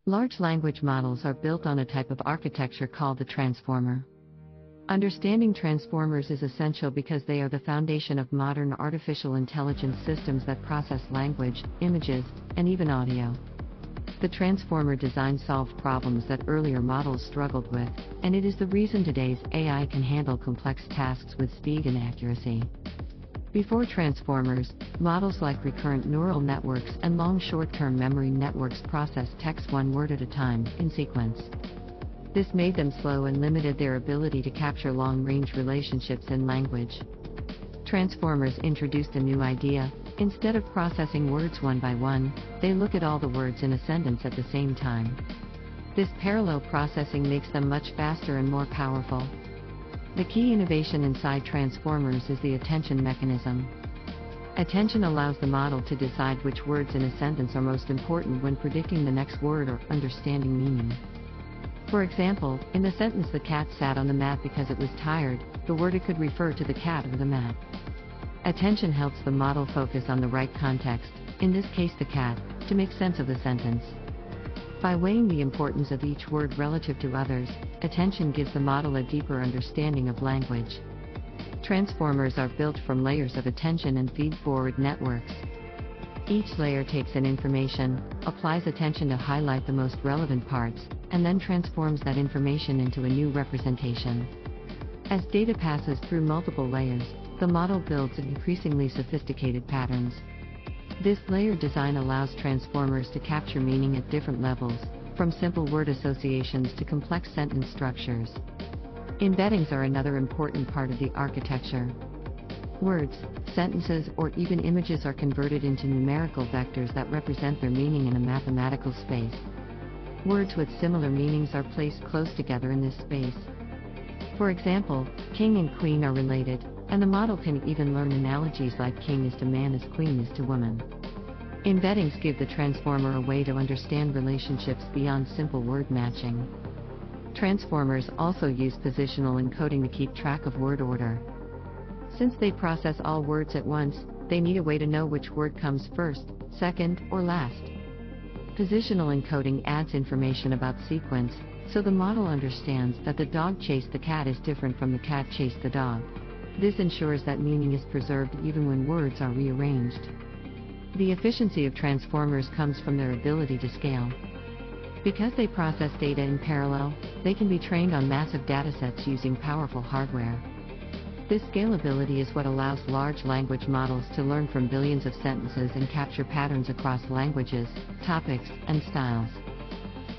Large language models are built on a type of architecture called the transformer. Understanding transformers is essential because they are the foundation of modern artificial intelligence systems that process language, images, and even audio. The transformer design solved problems that earlier models struggled with, and it is the reason today's AI can handle complex tasks with speed and accuracy. Before transformers, models like recurrent neural networks and long short-term memory networks processed text one word at a time, in sequence. This made them slow and limited their ability to capture long-range relationships in language. Transformers introduced a new idea. Instead of processing words one by one, they look at all the words in a sentence at the same time. This parallel processing makes them much faster and more powerful. The key innovation inside transformers is the attention mechanism. Attention allows the model to decide which words in a sentence are most important when predicting the next word or understanding meaning. For example, in the sentence "the cat sat on the mat because it was tired," the word "it" could refer to the cat or the mat. Attention helps the model focus on the right context, in this case the cat, to make sense of the sentence. By weighing the importance of each word relative to others, attention gives the model a deeper understanding of language. Transformers are built from layers of attention and feed-forward networks. Each layer takes in information, applies attention to highlight the most relevant parts, and then transforms that information into a new representation. As data passes through multiple layers, the model builds increasingly sophisticated patterns. This layered design allows transformers to capture meaning at different levels, from simple word associations to complex sentence structures. Embeddings are another important part of the architecture. Words, sentences, or even images are converted into numerical vectors that represent their meaning in a mathematical space. Words with similar meanings are placed close together in this space. For example, king and queen are related, and the model can even learn analogies like king is to man as queen is to woman. Embeddings give the transformer a way to understand relationships beyond simple word matching. Transformers also use positional encoding to keep track of word order. Since they process all words at once, they need a way to know which word comes first, second, or last. Positional encoding adds information about sequence, so the model understands that the dog chased the cat is different from the cat chased the dog. This ensures that meaning is preserved even when words are rearranged. The efficiency of transformers comes from their ability to scale. Because they process data in parallel, they can be trained on massive datasets using powerful hardware. This scalability is what allows large language models to learn from billions of sentences and capture patterns across languages, topics, and styles.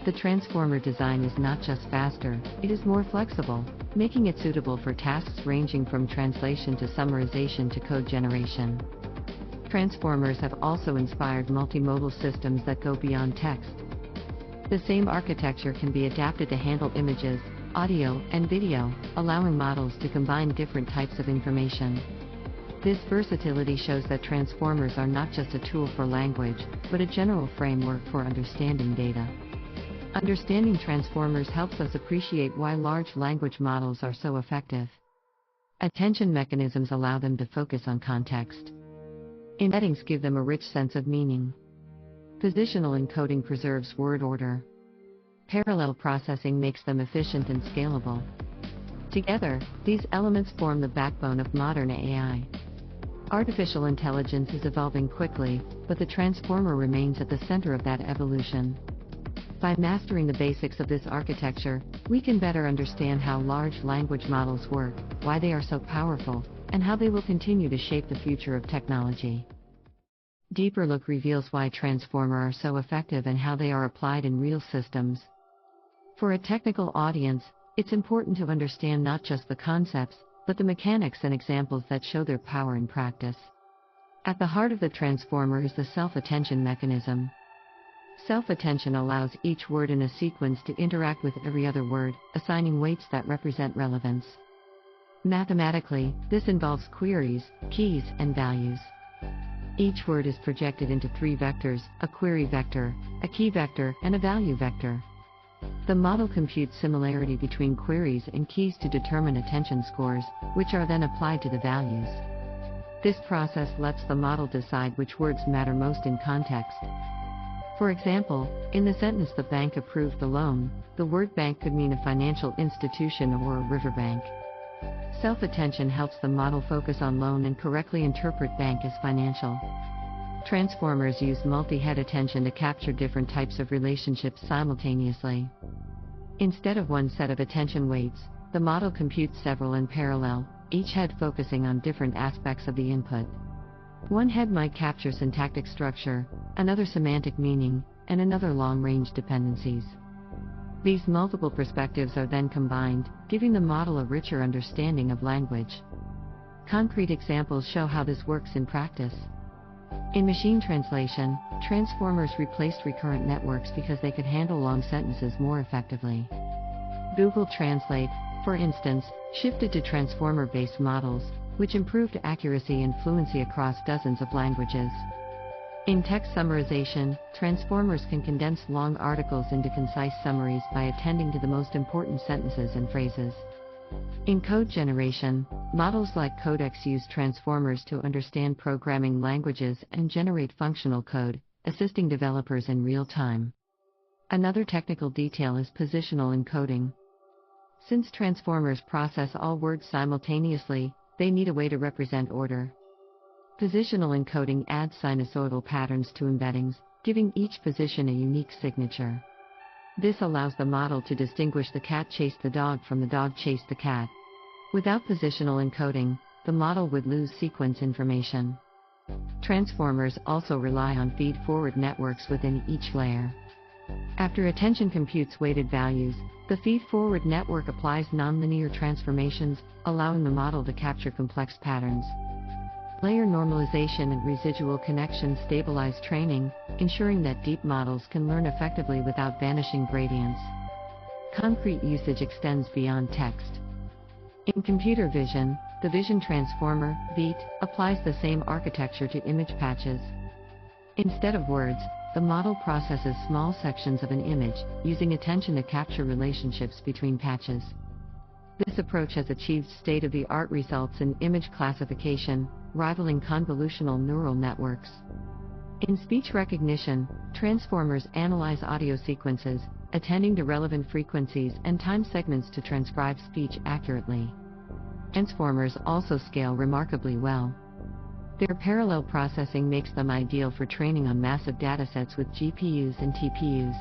The transformer design is not just faster, it is more flexible, making it suitable for tasks ranging from translation to summarization to code generation. Transformers have also inspired multimodal systems that go beyond text. The same architecture can be adapted to handle images, audio, and video, allowing models to combine different types of information. This versatility shows that transformers are not just a tool for language, but a general framework for understanding data. Understanding transformers helps us appreciate why large language models are so effective. Attention mechanisms allow them to focus on context. Embeddings give them a rich sense of meaning. Positional encoding preserves word order. Parallel processing makes them efficient and scalable. Together, these elements form the backbone of modern AI. Artificial intelligence is evolving quickly, but the transformer remains at the center of that evolution. By mastering the basics of this architecture, we can better understand how large language models work, why they are so powerful, and how they will continue to shape the future of technology. Deeper Look reveals why transformers are so effective and how they are applied in real systems. For a technical audience, it's important to understand not just the concepts, but the mechanics and examples that show their power in practice. At the heart of the transformer is the self-attention mechanism. Self-attention allows each word in a sequence to interact with every other word, assigning weights that represent relevance. Mathematically, this involves queries, keys, and values. Each word is projected into three vectors: a query vector, a key vector, and a value vector. The model computes similarity between queries and keys to determine attention scores, which are then applied to the values. This process lets the model decide which words matter most in context. For example, in the sentence "the bank approved the loan," the word bank could mean a financial institution or a riverbank. Self-attention helps the model focus on loan and correctly interpret bank as financial. Transformers use multi-head attention to capture different types of relationships simultaneously. Instead of one set of attention weights, the model computes several in parallel, each head focusing on different aspects of the input. One head might capture syntactic structure, another semantic meaning, and another long-range dependencies. These multiple perspectives are then combined, giving the model a richer understanding of language. Concrete examples show how this works in practice. In machine translation, transformers replaced recurrent networks because they could handle long sentences more effectively. Google Translate, for instance, shifted to transformer-based models, which improved accuracy and fluency across dozens of languages. In text summarization, transformers can condense long articles into concise summaries by attending to the most important sentences and phrases. In code generation, models like Codex use transformers to understand programming languages and generate functional code, assisting developers in real time. Another technical detail is positional encoding. Since transformers process all words simultaneously, they need a way to represent order. Positional encoding adds sinusoidal patterns to embeddings, giving each position a unique signature. This allows the model to distinguish the cat chased the dog from the dog chased the cat. Without positional encoding, the model would lose sequence information. Transformers also rely on feed-forward networks within each layer. After attention computes weighted values, the feed-forward network applies nonlinear transformations, allowing the model to capture complex patterns. Layer normalization and residual connections stabilize training, ensuring that deep models can learn effectively without vanishing gradients. Concrete usage extends beyond text. In computer vision, the vision transformer, VIT, applies the same architecture to image patches. Instead of words, the model processes small sections of an image, using attention to capture relationships between patches. This approach has achieved state-of-the-art results in image classification, rivaling convolutional neural networks. In speech recognition, transformers analyze audio sequences, attending to relevant frequencies and time segments to transcribe speech accurately. Transformers also scale remarkably well. Their parallel processing makes them ideal for training on massive datasets with GPUs and TPUs.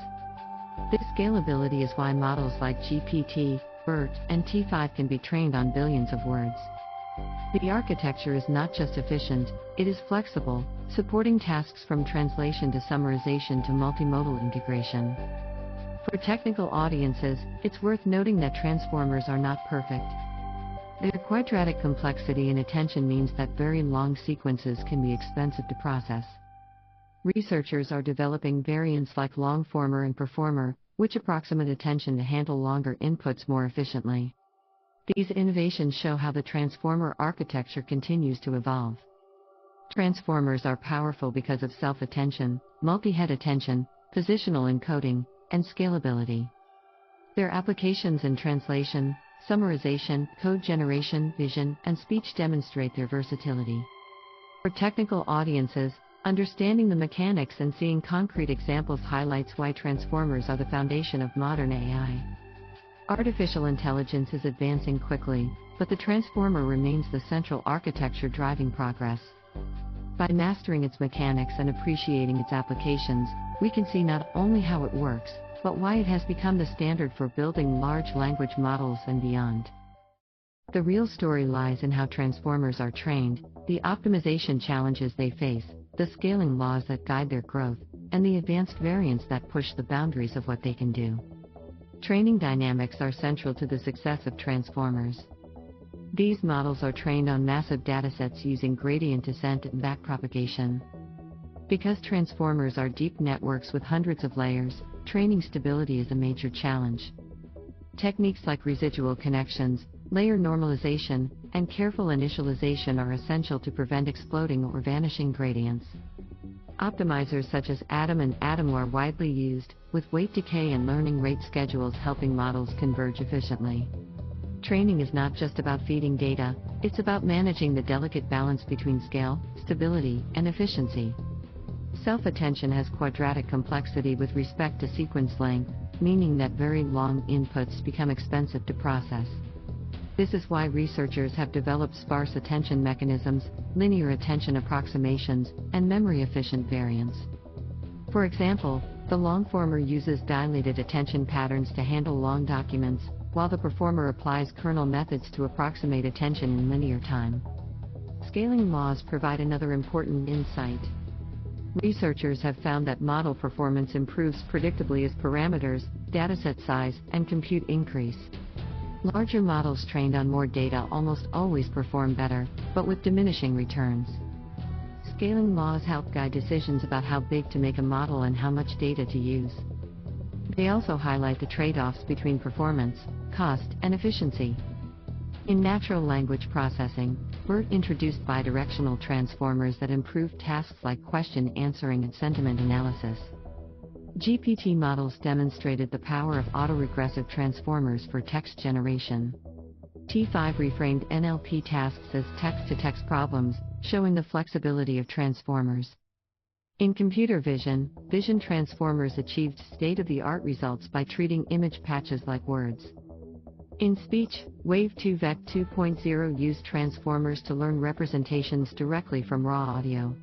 This scalability is why models like GPT, BERT, and T5 can be trained on billions of words. The architecture is not just efficient, it is flexible, supporting tasks from translation to summarization to multimodal integration. For technical audiences, it's worth noting that transformers are not perfect. Their quadratic complexity and attention means that very long sequences can be expensive to process. Researchers are developing variants like longformer and performer, which approximate attention to handle longer inputs more efficiently. These innovations show how the transformer architecture continues to evolve. Transformers are powerful because of self-attention, multi-head attention, positional encoding, and scalability. Their applications in translation, summarization, code generation, vision, and speech demonstrate their versatility. For technical audiences, understanding the mechanics and seeing concrete examples highlights why transformers are the foundation of modern AI. Artificial intelligence is advancing quickly, but the transformer remains the central architecture driving progress. By mastering its mechanics and appreciating its applications, we can see not only how it works, but why it has become the standard for building large language models and beyond. The real story lies in how transformers are trained, the optimization challenges they face, the scaling laws that guide their growth, and the advanced variants that push the boundaries of what they can do. Training dynamics are central to the success of transformers. These models are trained on massive datasets using gradient descent and backpropagation. Because transformers are deep networks with hundreds of layers, training stability is a major challenge. Techniques like residual connections, layer normalization, and careful initialization are essential to prevent exploding or vanishing gradients. Optimizers such as Atom and Atom are widely used, with weight decay and learning rate schedules helping models converge efficiently. Training is not just about feeding data, it's about managing the delicate balance between scale, stability, and efficiency. Self-attention has quadratic complexity with respect to sequence length, meaning that very long inputs become expensive to process. This is why researchers have developed sparse attention mechanisms, linear attention approximations, and memory-efficient variants. For example, the longformer uses dilated attention patterns to handle long documents, while the performer applies kernel methods to approximate attention in linear time. Scaling laws provide another important insight. Researchers have found that model performance improves predictably as parameters, dataset size, and compute increase. Larger models trained on more data almost always perform better, but with diminishing returns. Scaling laws help guide decisions about how big to make a model and how much data to use. They also highlight the trade-offs between performance, cost, and efficiency. In natural language processing, BERT introduced bidirectional transformers that improved tasks like question answering and sentiment analysis. GPT models demonstrated the power of autoregressive transformers for text generation. T5 reframed NLP tasks as text-to-text problems, showing the flexibility of transformers. In computer vision, vision transformers achieved state-of-the-art results by treating image patches like words. In speech, Wave 2 VEC 2.0 used transformers to learn representations directly from raw audio.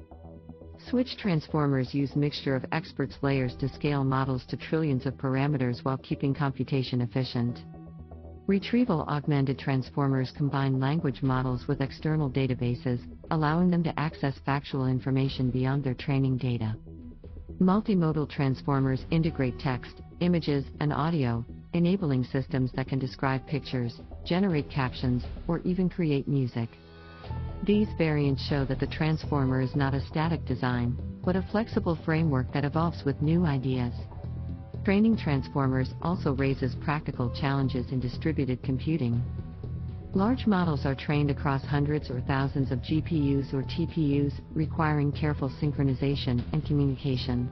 Switch transformers use mixture of experts layers to scale models to trillions of parameters while keeping computation efficient. Retrieval-augmented transformers combine language models with external databases, allowing them to access factual information beyond their training data. Multimodal transformers integrate text, images, and audio, enabling systems that can describe pictures, generate captions, or even create music. These variants show that the transformer is not a static design, but a flexible framework that evolves with new ideas. Training transformers also raises practical challenges in distributed computing. Large models are trained across hundreds or thousands of GPUs or TPUs, requiring careful synchronization and communication.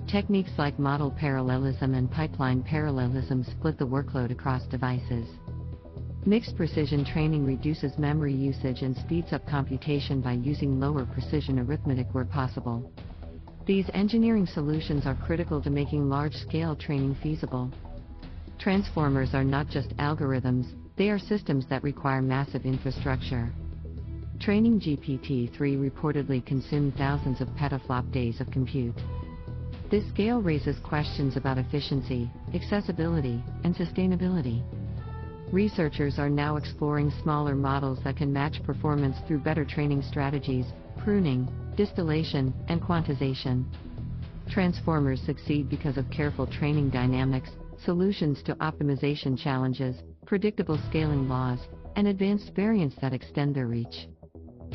Techniques like model parallelism and pipeline parallelism split the workload across devices. Mixed precision training reduces memory usage and speeds up computation by using lower precision arithmetic where possible. These engineering solutions are critical to making large-scale training feasible. Transformers are not just algorithms, they are systems that require massive infrastructure. Training GPT-3 reportedly consumed thousands of petaflop days of compute. This scale raises questions about efficiency, accessibility, and sustainability. Researchers are now exploring smaller models that can match performance through better training strategies, pruning, distillation, and quantization. Transformers succeed because of careful training dynamics, solutions to optimization challenges, predictable scaling laws, and advanced variants that extend their reach.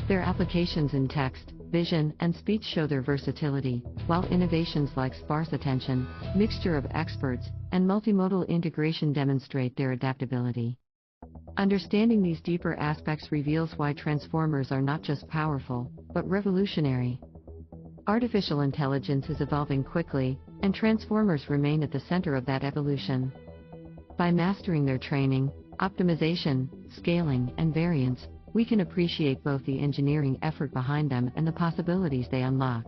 Their applications in text, vision, and speech show their versatility, while innovations like sparse attention, mixture of experts, and multimodal integration demonstrate their adaptability. Understanding these deeper aspects reveals why transformers are not just powerful, but revolutionary. Artificial intelligence is evolving quickly, and transformers remain at the center of that evolution. By mastering their training, optimization, scaling, and variance, we can appreciate both the engineering effort behind them and the possibilities they unlock.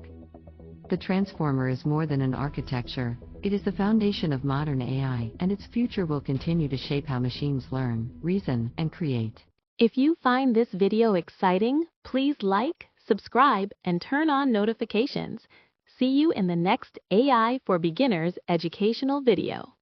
The transformer is more than an architecture, it is the foundation of modern AI, and its future will continue to shape how machines learn, reason, and create. If you find this video exciting, please like, subscribe, and turn on notifications. See you in the next AI for Beginners educational video.